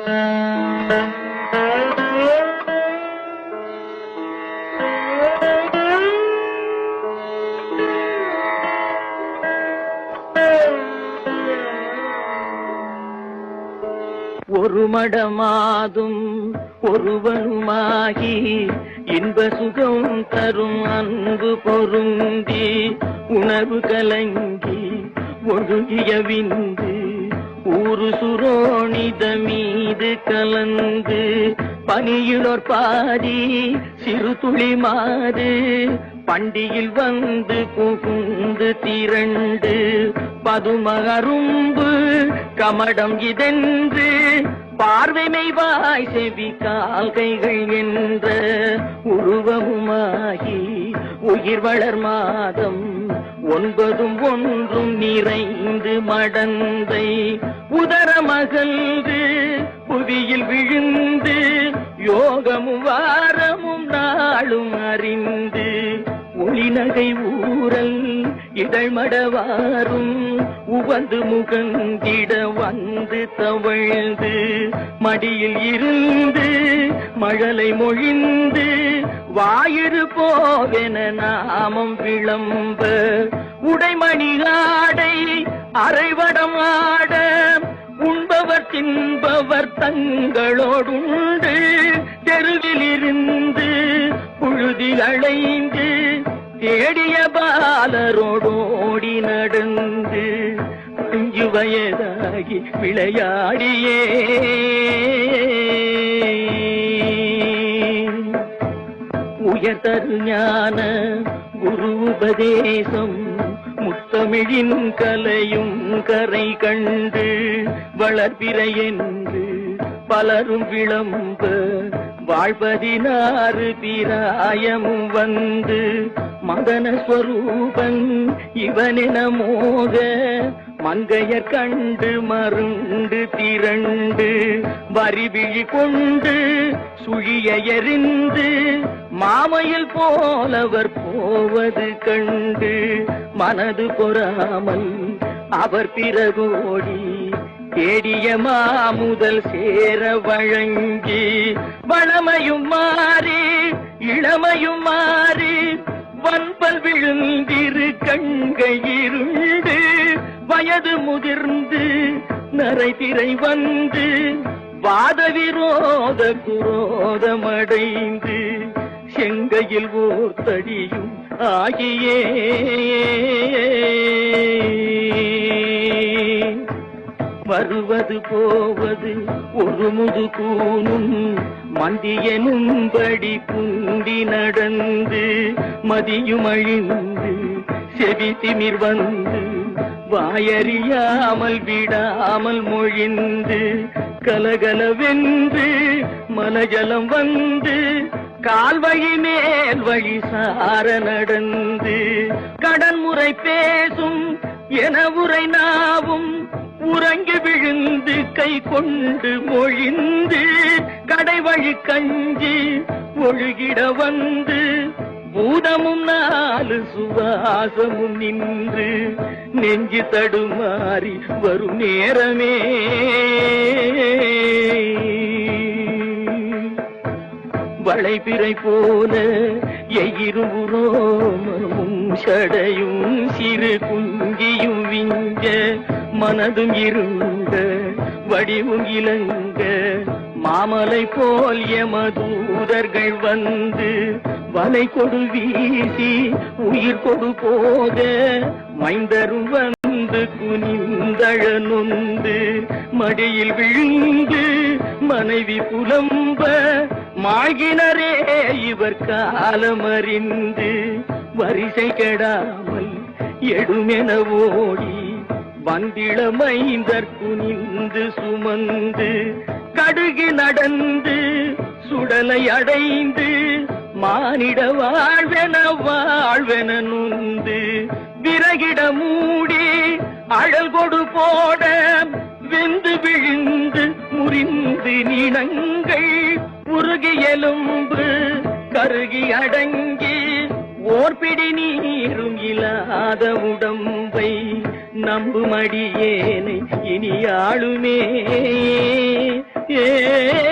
ஒரு மடமாதும் ஒருவனுமாகி இன்ப சுகம் தரும் அன்பு பொருந்தி உணர்வு கலங்கி ஒழுகிய விந்து ஊரு சுரோணித மீது கலந்து பனியிலோர் பாதி சிறு துளி மாறு பண்டியில் வந்து புகுந்து திரண்டு பதும அரும்பு கமடம் இதென்று பார்வைமை வாய் செவி கால்கைகள் என்ற உருவமுமாகி உயிர் வளர் மாதம் 9 ஒன்றும் நிறைந்து மடந்தை உதரமகன்று புவியில் விழுந்து யோகமும் வாரமும் நாளும் அறிந்து ஒளிநகை ஊரல் இதழ்மடவாரும் உவந்து முகந்திட வந்து தவழ்ந்து மடியில் இருந்து மழலை மொழிந்து வாயிறு போவென நாமம் விளம்ப உடைமணி ஆடை அரைவடம் ஆட உண்பவர் தின்பவர் தங்களோடுண்டு தெருவில் இருந்து புழுதி அலைந்து தேடிய பாலரோடோடி நடந்து 5 வயதாகி விளையாடியே உயர்தரு ஞான குரு உபதேசம் முத்தமிழின் கலையும் கரை கண்டு வளர்பிறை என்று பலரும் விளம்ப வாழ்வதினாறு பிராயமும் வந்து மதன ஸ்வரூபன் இவனென மோக மங்கையர் கண்டு மருண்டு திரண்டு வரிவிழி கொண்டு சுழிய எறிந்து மாமையில் போலவர் போவது கண்டு மனது பொறாமல் அவர் பிறகோடி தேடிய மாமுதல் சேர வழங்கி வளமையும் மாறி இளமையும் மாறி வன்பல் விழுந்திரு கண்கையிருண்டு வயது முதிர்ந்து நரைதிரை வந்து வாத விரோத குரோதமடைந்து செங்கையில் ஓர் தடியும் ஆகியே வருவது போவது ஒரு முது கூனும் மந்தியனும்படி புண்டி நடந்து மதியும் அழிந்து செவி திமிர் வந்து வாயறியாமல் விடாமல் மொழிந்து கலகலவென்று மலஜலம் வந்து கால்வழி மேல் வழி சார நடந்து கடன்முறை பேசும் என உரை நாவும் உறங்கி விழுந்து கை கொண்டு மொழிந்து கடைவழி கஞ்சி ஒழுகிட வந்து பூதமும் 4 சுவாசமும் நின்று நெஞ்சு தடுமாறி வரும் நேரமே வளைபிறை போல எயிருவுரோமமும் சடையும் சிறு குஞ்சியும் விஞ்ச மனதும் இருண்ட வடிவும் இலங்க மாமலை போல் யமதூதர்கள் வந்து வலை கொடு வீசி உயிர் கொடு போக மைந்தரும் வந்து குனிந்தழ நொந்து மடியில் விழுந்து மனைவி புலம்ப மாகினரே இவர் காலமறிந்து வரிசை கெடாமல் எடுமென ஓடி வந்திளமைந்தர் குனிந்து சுமந்து கடுகு நடந்து சுடலை அடைந்து மானிட வாழ்வென நுந்து விறகிட மூடி அழல் கொடு போட வெந்து விழுந்து முறிந்து நினங்கள் உருகி எலும்பு கருகி அடங்கி ஓர்பிடி நீரும் இல்லாத உடம்பை நம்புமடியேனை இனி ஆளுமே ஏ